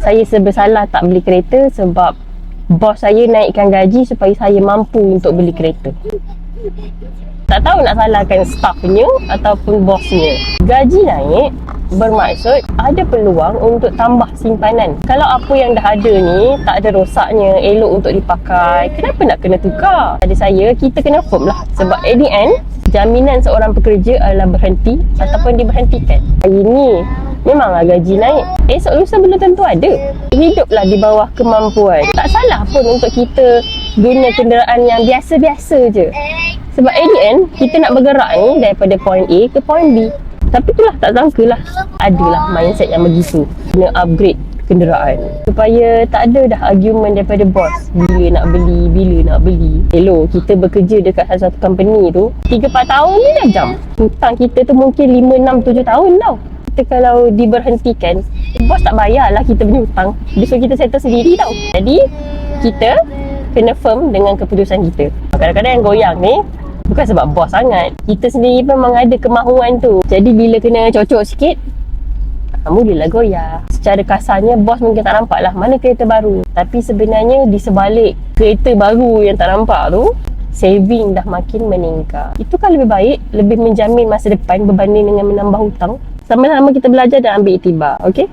Saya bersalah tak beli kereta sebab bos saya naikkan gaji supaya saya mampu untuk beli kereta. Tak tahu nak salahkan staffnya ataupun bosnya. Gaji naik bermaksud ada peluang untuk tambah simpanan. Kalau apa yang dah ada ni tak ada rosaknya, elok untuk dipakai, kenapa nak kena tukar? Pada saya, kita kena firm lah. Sebab at the end, jaminan seorang pekerja adalah berhenti ataupun diberhentikan. Hari ni memanglah gaji naik, esok lusa belum tentu ada. Hiduplah di bawah kemampuan. Tak salah pun untuk kita guna kenderaan yang biasa-biasa je. Sebab at the end, kita nak bergerak ni daripada point A ke point B. Tapi itulah, tak sangka lah adalah mindset yang begitu. Kena upgrade kenderaan supaya tak ada dah argument daripada bos bila nak beli. Hello, kita bekerja dekat satu company tu 3-4 tahun ni dah jam. Hutang kita tu mungkin 5-6-7 tahun tau. Kita kalau diberhentikan, bos tak bayarlah kita punya hutang. Dia suruh kita settle sendiri tau. Jadi kita kena firm dengan keputusan kita. Kadang-kadang yang goyang ni bukan sebab bos sangat, kita sendiri pun memang ada kemahuan tu. Jadi bila kena cocok sikit, mulalah goyah. Secara kasarnya bos mungkin tak nampak lah mana kereta baru, tapi sebenarnya di sebalik kereta baru yang tak nampak tu, saving dah makin meningkat. Itu kan lebih baik, lebih menjamin masa depan berbanding dengan menambah hutang. Sama-sama kita belajar dan ambil iktibar. Okay?